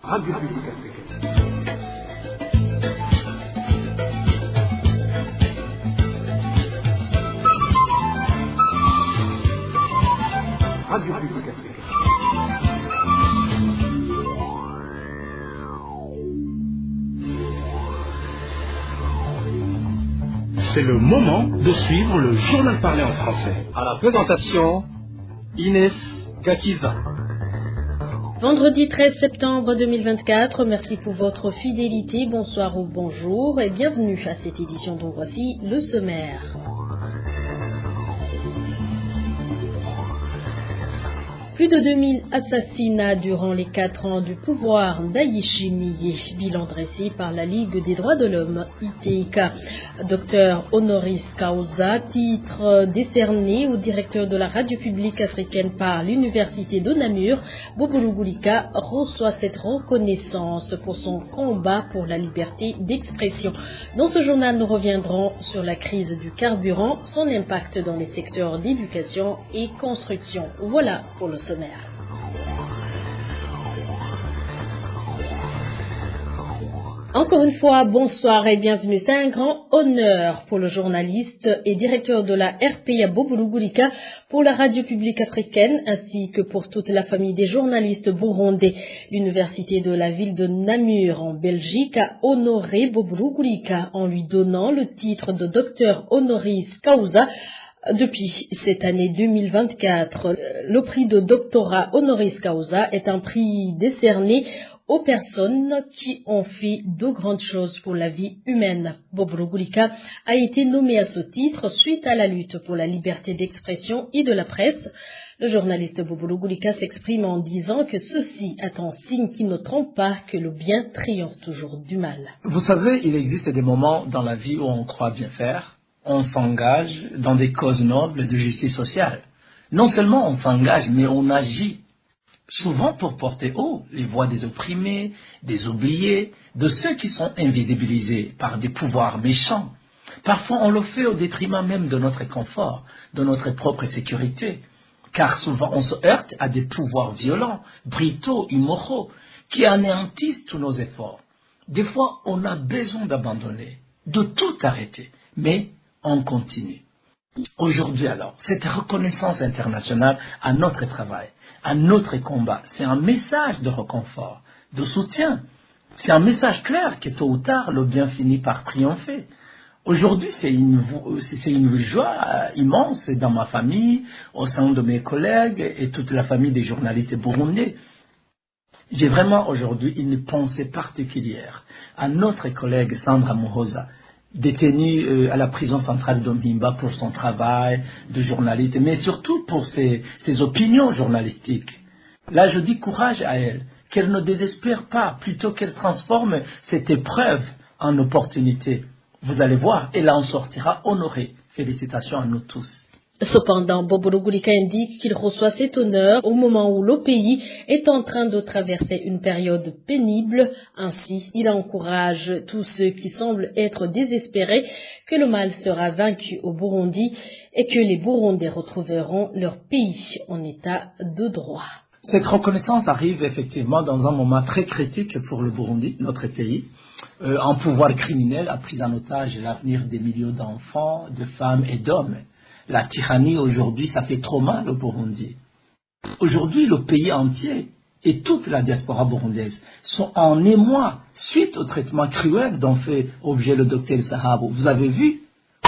Radio Publique Africaine. Radio Publique Africaine. C'est le moment de suivre le journal parlé en français. À la présentation, Inès Gakiza. Vendredi 13 septembre 2024, merci pour votre fidélité, bonsoir ou bonjour et bienvenue à cette édition dont voici le sommaire. Plus de 2000 assassinats durant les 4 ans du pouvoir d'Ayishimiye, bilan dressé par la Ligue des droits de l'homme, ITK. Docteur honoris causa, titre décerné au directeur de la radio publique africaine par l'université de Namur, Bobo Rugurika reçoit cette reconnaissance pour son combat pour la liberté d'expression. Dans ce journal, nous reviendrons sur la crise du carburant, son impact dans les secteurs d'éducation et construction. Voilà pour le sommaire. Encore une fois, bonsoir et bienvenue. C'est un grand honneur pour le journaliste et directeur de la RPA Bobo Rugurika pour la radio publique africaine ainsi que pour toute la famille des journalistes burundais. L'université de la ville de Namur en Belgique a honoré Bobo Rugurika en lui donnant le titre de docteur honoris causa. Depuis cette année 2024, le prix de doctorat honoris causa est un prix décerné aux personnes qui ont fait de grandes choses pour la vie humaine. Bobo Rugurika a été nommé à ce titre suite à la lutte pour la liberté d'expression et de la presse. Le journaliste Bobo Rugurika s'exprime en disant que ceci est un signe qui ne trompe pas, que le bien triomphe toujours du mal. Vous savez, il existe des moments dans la vie où on croit bien faire. On s'engage dans des causes nobles de justice sociale. Non seulement on s'engage, mais on agit, souvent pour porter haut les voix des opprimés, des oubliés, de ceux qui sont invisibilisés par des pouvoirs méchants. Parfois on le fait au détriment même de notre confort, de notre propre sécurité, car souvent on se heurte à des pouvoirs violents, brutaux, immoraux, qui anéantissent tous nos efforts. Des fois on a besoin d'abandonner, de tout arrêter, mais on continue. Aujourd'hui alors, cette reconnaissance internationale à notre travail, à notre combat, c'est un message de réconfort, de soutien. C'est un message clair que tôt ou tard, le bien finit par triompher. Aujourd'hui, c'est une joie immense dans ma famille, au sein de mes collègues et toute la famille des journalistes burundais. J'ai vraiment aujourd'hui une pensée particulière à notre collègue Sandra Muhoza, détenu à la prison centrale de Mpimba pour son travail de journaliste, mais surtout pour ses opinions journalistiques. Là, je dis courage à elle, qu'elle ne désespère pas, plutôt qu'elle transforme cette épreuve en opportunité. Vous allez voir, elle en sortira honorée. Félicitations à nous tous. Cependant, Bobo Rugurika indique qu'il reçoit cet honneur au moment où le pays est en train de traverser une période pénible. Ainsi, il encourage tous ceux qui semblent être désespérés que le mal sera vaincu au Burundi et que les Burundais retrouveront leur pays en état de droit. Cette reconnaissance arrive effectivement dans un moment très critique pour le Burundi, notre pays. Un pouvoir criminel a pris en otage l'avenir des millions d'enfants, de femmes et d'hommes. La tyrannie aujourd'hui, ça fait trop mal au Burundi. Aujourd'hui, le pays entier et toute la diaspora burundaise sont en émoi suite au traitement cruel dont fait objet le docteur Sahabo. Vous avez vu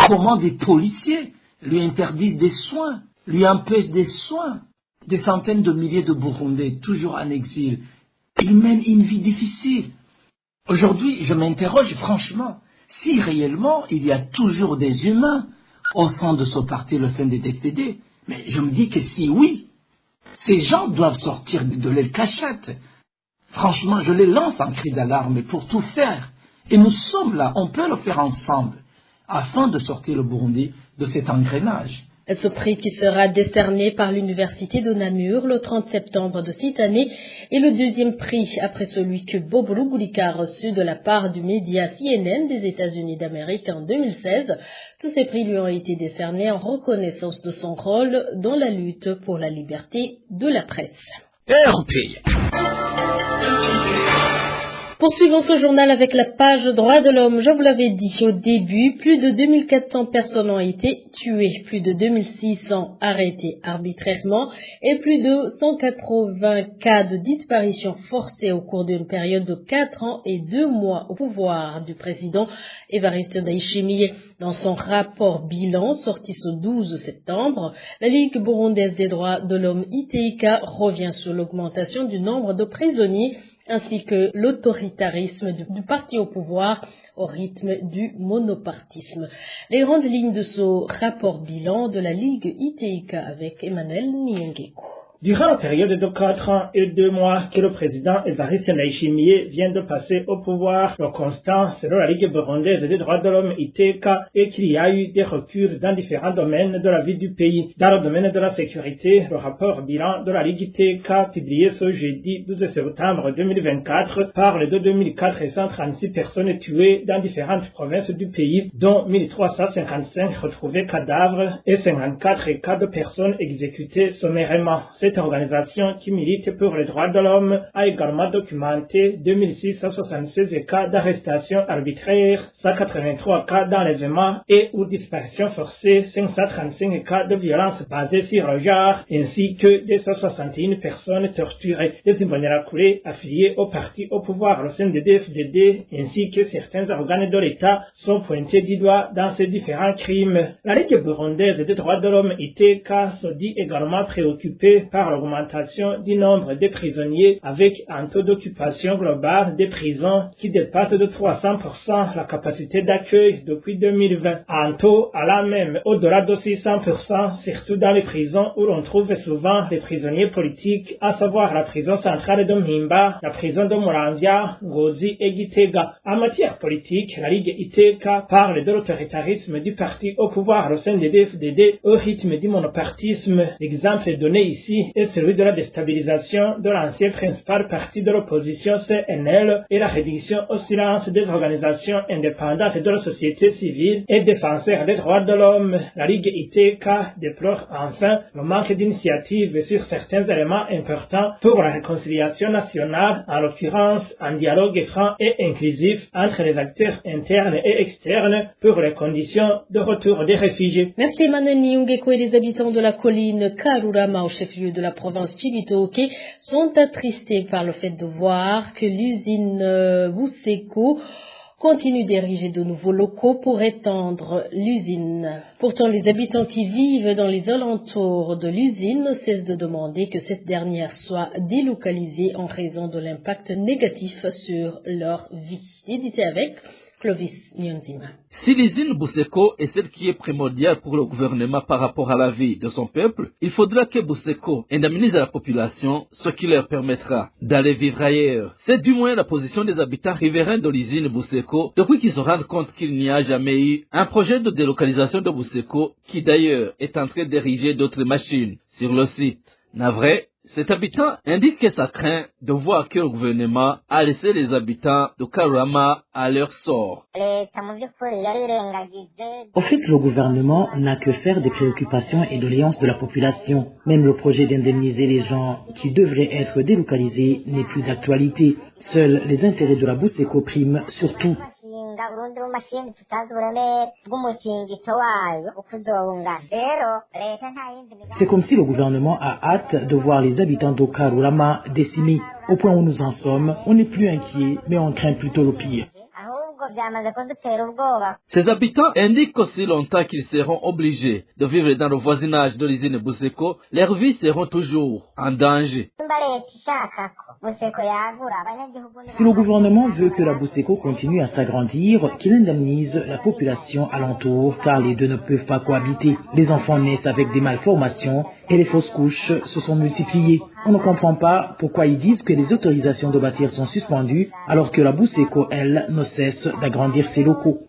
comment des policiers lui interdisent des soins, lui empêchent des soins. Des centaines de milliers de Burundais, toujours en exil, ils mènent une vie difficile. Aujourd'hui, je m'interroge franchement, si réellement il y a toujours des humains au sein de ce parti, le CNDD-FDD, mais je me dis que si oui, ces gens doivent sortir de leur cachette. Franchement, je les lance en cri d'alarme pour tout faire. Et nous sommes là, on peut le faire ensemble, afin de sortir le Burundi de cet engrenage. Ce prix qui sera décerné par l'université de Namur le 30 septembre de cette année est le deuxième prix après celui que Bobo Rugurika a reçu de la part du média CNN des États-Unis d'Amérique en 2016. Tous ces prix lui ont été décernés en reconnaissance de son rôle dans la lutte pour la liberté de la presse. RPA. Poursuivons ce journal avec la page droits de l'homme. Je vous l'avais dit au début, plus de 2400 personnes ont été tuées, plus de 2600 arrêtées arbitrairement et plus de 180 cas de disparition forcée au cours d'une période de 4 ans et 2 mois au pouvoir du président Évariste Ndayishimiye. Dans son rapport bilan sorti ce 12 septembre, la Ligue burundaise des droits de l'homme ITIK revient sur l'augmentation du nombre de prisonniers ainsi que l'autoritarisme du parti au pouvoir au rythme du monopartisme. Les grandes lignes de ce rapport bilan de la Ligue ITIK avec Emmanuel Niengeko. Durant la période de 4 ans et 2 mois que le président Évariste Ndayishimiye vient de passer au pouvoir, le constat, selon la Ligue burundaise des droits de l'homme ITK, est qu'il y a eu des reculs dans différents domaines de la vie du pays. Dans le domaine de la sécurité, le rapport bilan de la Ligue ITK, publié ce jeudi 12 septembre 2024, parle de 2436 personnes tuées dans différentes provinces du pays, dont 1355 retrouvés cadavres et 54 cas de personnes exécutées sommairement. Cette organisation qui milite pour les droits de l'homme a également documenté 2676 cas d'arrestation arbitraire, 183 cas d'enlèvement et ou disparition forcée, 535 cas de violence basée sur le genre, ainsi que 261 personnes torturées. Les Imbonerakure affiliés au parti au pouvoir, le CNDD-FDD, ainsi que certains organes de l'État sont pointés du doigt dans ces différents crimes. La Ligue burundaise des droits de l'homme ITK se dit également préoccupée par l'augmentation du nombre de prisonniers avec un taux d'occupation global des prisons qui dépasse de 300% la capacité d'accueil depuis 2020. Un taux allant même au-delà de 600%, surtout dans les prisons où l'on trouve souvent les prisonniers politiques, à savoir la prison centrale de Mpimba, la prison de Muramvya, Ngozi et Gitega. En matière politique, la Ligue ITK parle de l'autoritarisme du parti au pouvoir au sein des CNDD-FDD au rythme du monopartisme. L'exemple donné ici est celui de la déstabilisation de l'ancien principal parti de l'opposition CNL et la réduction au silence des organisations indépendantes de la société civile et défenseurs des droits de l'homme. La Ligue ITK déplore enfin le manque d'initiatives sur certains éléments importants pour la réconciliation nationale, en l'occurrence un dialogue franc et inclusif entre les acteurs internes et externes pour les conditions de retour des réfugiés. Merci Emmanuel Niungeko. Et les habitants de la colline Karurama au chef-lieu de la province Cibitoke sont attristés par le fait de voir que l'usine Buseko continue d'ériger de nouveaux locaux pour étendre l'usine. Pourtant, les habitants qui vivent dans les alentours de l'usine ne cessent de demander que cette dernière soit délocalisée en raison de l'impact négatif sur leur vie. Édité avec Clovis Nyonzima. Si l'usine Buseko est celle qui est primordiale pour le gouvernement par rapport à la vie de son peuple, il faudra que Buseko indemnise la population, ce qui leur permettra d'aller vivre ailleurs. C'est du moins la position des habitants riverains de l'usine Buseko depuis qu'ils se rendent compte qu'il n'y a jamais eu un projet de délocalisation de Buseko qui d'ailleurs est en train d'ériger d'autres machines sur le site. Navré, cet habitant indique que ça craint de voir que le gouvernement a laissé les habitants de Karurama à leur sort. Au fait, le gouvernement n'a que faire des préoccupations et doléances de la population. Même le projet d'indemniser les gens qui devraient être délocalisés n'est plus d'actualité. Seuls les intérêts de la Buseko priment surtout. C'est comme si le gouvernement a hâte de voir les habitants de Karurama décimés. Au point où nous en sommes, on n'est plus inquiet, mais on craint plutôt le pire. Ces habitants indiquent qu'aussi longtemps qu'ils seront obligés de vivre dans le voisinage de l'usine Buseko, leurs vies seront toujours en danger. Si le gouvernement veut que la Buseko continue à s'agrandir, qu'il indemnise la population alentour, car les deux ne peuvent pas cohabiter. Les enfants naissent avec des malformations et les fausses couches se sont multipliées. On ne comprend pas pourquoi ils disent que les autorisations de bâtir sont suspendues, alors que la Buseko, elle, ne cesse d'agrandir ses locaux.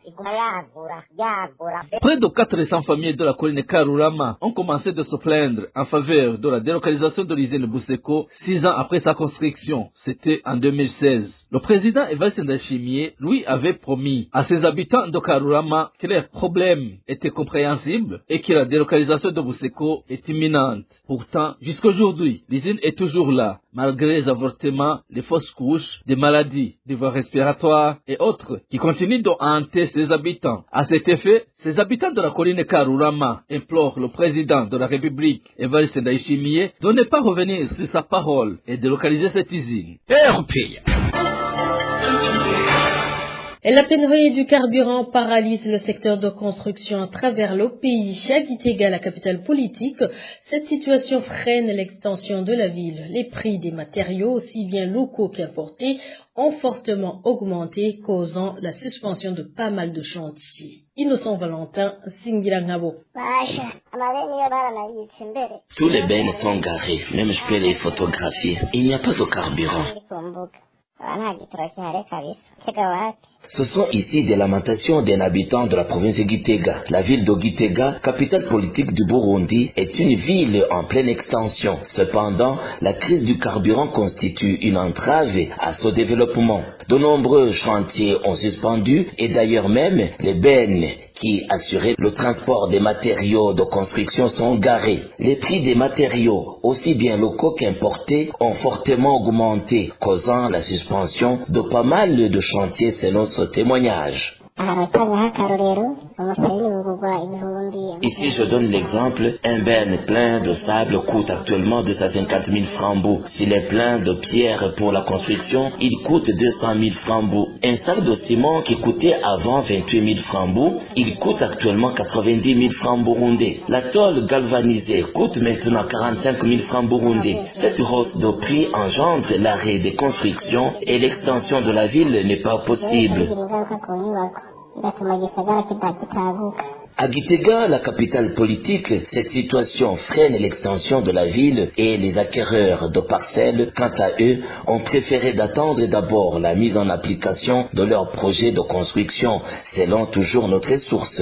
Près de 400 familles de la colline Karurama ont commencé de se plaindre en faveur de la délocalisation de l'usine Buseko 6 ans après sa construction. C'était en 2016. Le président Evariste Ndayishimiye, lui, avait promis à ses habitants de Karurama que leurs problèmes étaient compréhensibles et que la délocalisation de Buseko est imminente. Pourtant, jusqu'aujourd'hui, l'usine est toujours là, malgré les avortements, les fausses couches, des maladies, des voies respiratoires et autres qui continuent de hanter ses habitants. À cet effet, ces habitants de la colline Karurama implorent le président de la République, Evariste Ndayishimiye, de ne pas revenir sur sa parole et de localiser cette usine. Et la pénurie du carburant paralyse le secteur de construction à travers le pays. À Gitega, la capitale politique, cette situation freine l'extension de la ville. Les prix des matériaux, aussi bien locaux qu'importés, ont fortement augmenté, causant la suspension de pas mal de chantiers. Innocent Valentin, Singirangabo. Tous les bennes sont garés, même je peux les photographier. Il n'y a pas de carburant. Ce sont ici des lamentations d'un habitant de la province de Gitega. La ville de Gitega, capitale politique du Burundi, est une ville en pleine extension. Cependant, la crise du carburant constitue une entrave à ce développement. De nombreux chantiers ont suspendu et d'ailleurs même les bennes qui assuraient le transport des matériaux de construction sont garés. Les prix des matériaux, aussi bien locaux qu'importés, ont fortement augmenté, causant la suspension de pas mal de chantiers selon ce témoignage. Ici, je donne l'exemple, un benne plein de sable coûte actuellement 250 000 francs bouts. S'il est plein de pierres pour la construction, il coûte 200 000 francs bouts. Un sac de ciment qui coûtait avant 28 000 francs bouts, il coûte actuellement 90 000 francs burundais. La tôle galvanisée coûte maintenant 45 000 francs burundais. Cette hausse de prix engendre l'arrêt des constructions et l'extension de la ville n'est pas possible. À Gitega, la capitale politique, cette situation freine l'extension de la ville et les acquéreurs de parcelles, quant à eux, ont préféré d'attendre d'abord la mise en application de leur projet de construction, selon toujours notre source.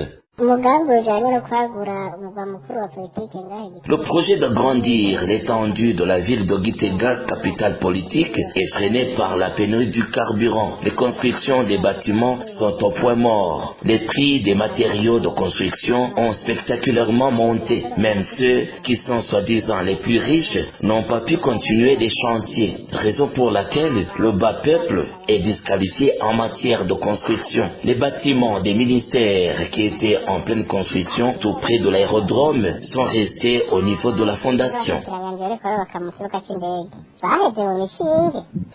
Le projet d'agrandir l'étendue de la ville de Gitega, capitale politique, est freiné par la pénurie du carburant. Les constructions des bâtiments sont au point mort. Les prix des matériaux de construction ont spectaculairement monté. Même ceux qui sont soi-disant les plus riches n'ont pas pu continuer les chantiers, raison pour laquelle le bas peuple est disqualifié en matière de construction. Les bâtiments des ministères qui étaient en pleine construction tout près de l'aérodrome sont restés au niveau de la fondation.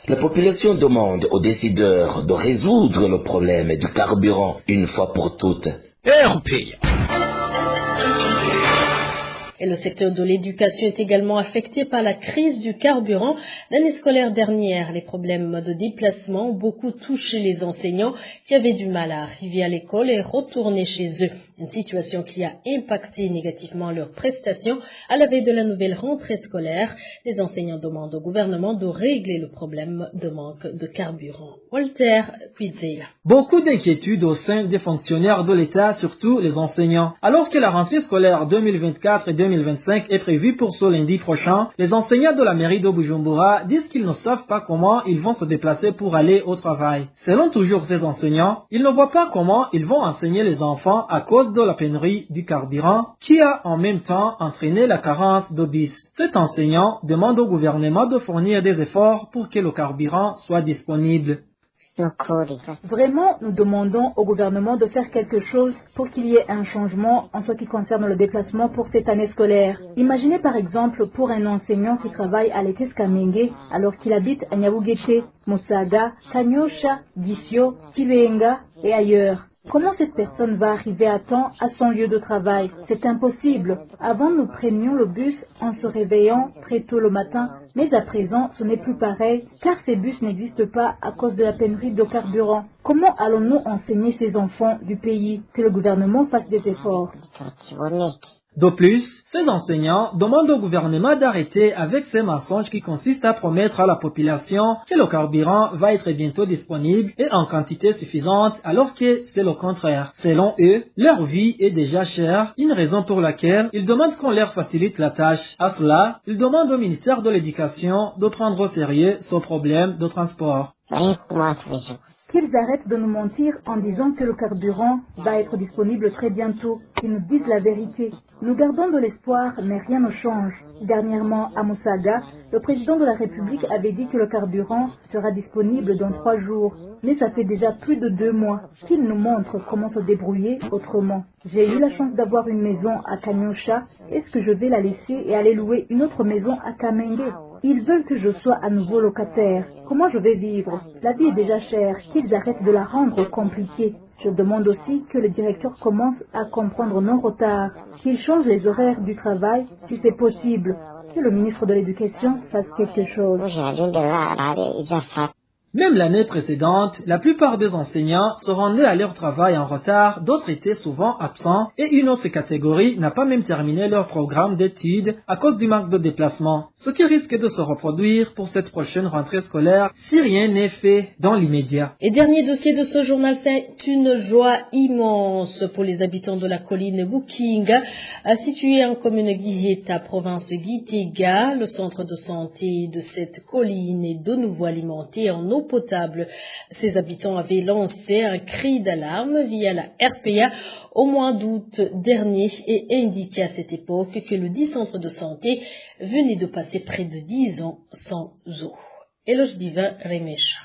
La population demande aux décideurs de résoudre le problème du carburant une fois pour toutes. Et le secteur de l'éducation est également affecté par la crise du carburant. L'année scolaire dernière, les problèmes de déplacement ont beaucoup touché les enseignants qui avaient du mal à arriver à l'école et retourner chez eux. Une situation qui a impacté négativement leurs prestations à la veille de la nouvelle rentrée scolaire. Les enseignants demandent au gouvernement de régler le problème de manque de carburant. Walter Quizela. Beaucoup d'inquiétudes au sein des fonctionnaires de l'État, surtout les enseignants. Alors que la rentrée scolaire 2024 et 2025 est prévue pour ce lundi prochain, les enseignants de la mairie de Bujumbura disent qu'ils ne savent pas comment ils vont se déplacer pour aller au travail. Selon toujours ces enseignants, ils ne voient pas comment ils vont enseigner les enfants à cause de la pénurie du carburant qui a en même temps entraîné la carence de bus. Cet enseignant demande au gouvernement de fournir des efforts pour que le carburant soit disponible. Vraiment, nous demandons au gouvernement de faire quelque chose pour qu'il y ait un changement en ce qui concerne le déplacement pour cette année scolaire. Imaginez par exemple pour un enseignant qui travaille à l'ETS Kamenge alors qu'il habite à Nyabugete, Musaga, Kanyosha, Gisio, Kibenga et ailleurs. Comment cette personne va arriver à temps à son lieu de travail? C'est impossible. Avant, nous prenions le bus en se réveillant très tôt le matin, mais à présent, ce n'est plus pareil, car ces bus n'existent pas à cause de la pénurie de carburant. Comment allons-nous enseigner ces enfants du pays? Que le gouvernement fasse des efforts. De plus, ces enseignants demandent au gouvernement d'arrêter avec ces mensonges qui consistent à promettre à la population que le carburant va être bientôt disponible et en quantité suffisante alors que c'est le contraire. Selon eux, leur vie est déjà chère, une raison pour laquelle ils demandent qu'on leur facilite la tâche. À cela, ils demandent au ministère de l'Éducation de prendre au sérieux ce problème de transport. Qu'ils arrêtent de nous mentir en disant que le carburant va être disponible très bientôt, qu'ils nous disent la vérité. Nous gardons de l'espoir, mais rien ne change. Dernièrement, à Moussaga, le président de la République avait dit que le carburant sera disponible dans 3 jours. Mais ça fait déjà plus de 2 mois. Qu'il nous montre comment se débrouiller autrement. J'ai eu la chance d'avoir une maison à Kanyosha. Est-ce que je vais la laisser et aller louer une autre maison à Kamenge? Ils veulent que je sois à nouveau locataire. Comment je vais vivre? La vie est déjà chère. Qu'ils arrêtent de la rendre compliquée. Je demande aussi que le directeur commence à comprendre nos retards, qu'il change les horaires du travail si c'est possible, que le ministre de l'Éducation fasse quelque chose. Même l'année précédente, la plupart des enseignants se rendaient à leur travail en retard, d'autres étaient souvent absents et une autre catégorie n'a pas même terminé leur programme d'études à cause du manque de déplacement, ce qui risque de se reproduire pour cette prochaine rentrée scolaire si rien n'est fait dans l'immédiat. Et dernier dossier de ce journal, c'est une joie immense pour les habitants de la colline Bukinga, située en commune Giheta, province Gitega. Le centre de santé de cette colline est de nouveau alimenté en eau potable. Ses habitants avaient lancé un cri d'alarme via la RPA au mois d'août dernier et indiqué à cette époque que le dit centre de santé venait de passer près de 10 ans sans eau. Éloge divin Remesha.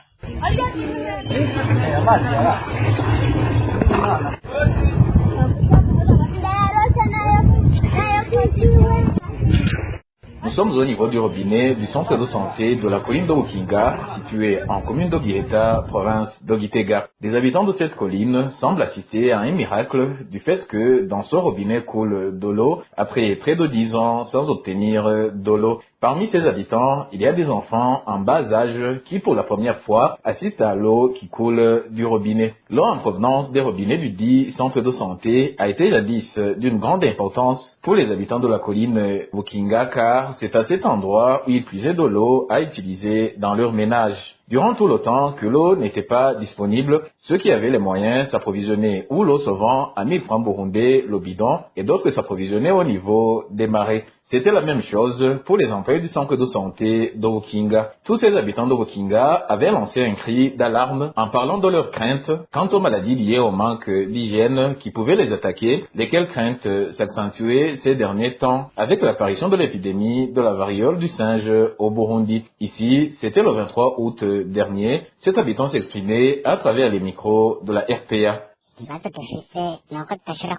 Nous sommes au niveau du robinet du centre de santé de la colline de Bukinga, située en commune de Giheta, province de Gitega. Les habitants de cette colline semblent assister à un miracle du fait que dans ce robinet coule de l'eau après près de 10 ans sans obtenir de l'eau. Parmi ces habitants, il y a des enfants en bas âge qui, pour la première fois, assistent à l'eau qui coule du robinet. L'eau en provenance des robinets du dit centre de santé a été jadis d'une grande importance pour les habitants de la colline Bukinga, car c'est à cet endroit où ils puisaient de l'eau à utiliser dans leur ménage. Durant tout le temps que l'eau n'était pas disponible, ceux qui avaient les moyens s'approvisionnaient où l'eau se vend à 1000 francs burundais le bidon et d'autres s'approvisionnaient au niveau des marais. C'était la même chose pour les employés du centre de santé de Bukinga. Tous ces habitants de Bukinga avaient lancé un cri d'alarme en parlant de leurs craintes quant aux maladies liées au manque d'hygiène qui pouvaient les attaquer, lesquelles craintes s'accentuaient ces derniers temps avec l'apparition de l'épidémie de la variole du singe au Burundi. Ici, c'était le 23 août dernier, cet habitant s'exprimait à travers les micros de la RPA.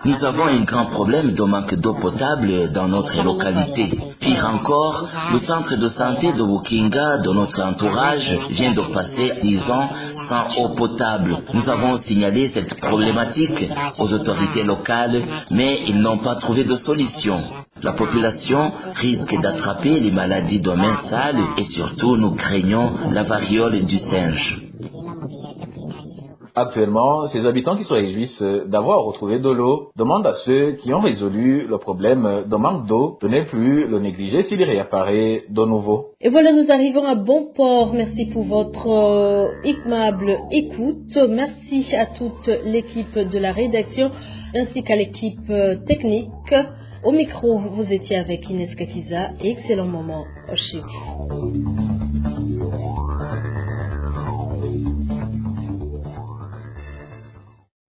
Nous avons un grand problème de manque d'eau potable dans notre localité. Pire encore, le centre de santé de Bukinga de notre entourage vient de passer 10 ans sans eau potable. Nous avons signalé cette problématique aux autorités locales, mais ils n'ont pas trouvé de solution. La population risque d'attraper les maladies de mains sales et surtout nous craignons la variole du singe. Actuellement, ces habitants qui se réjouissent d'avoir retrouvé de l'eau demandent à ceux qui ont résolu le problème de manque d'eau de ne plus le négliger s'il réapparaît de nouveau. Et voilà, nous arrivons à bon port. Merci pour votre aimable écoute. Merci à toute l'équipe de la rédaction ainsi qu'à l'équipe technique. Au micro, vous étiez avec Inès Gakiza et excellent moment chez vous.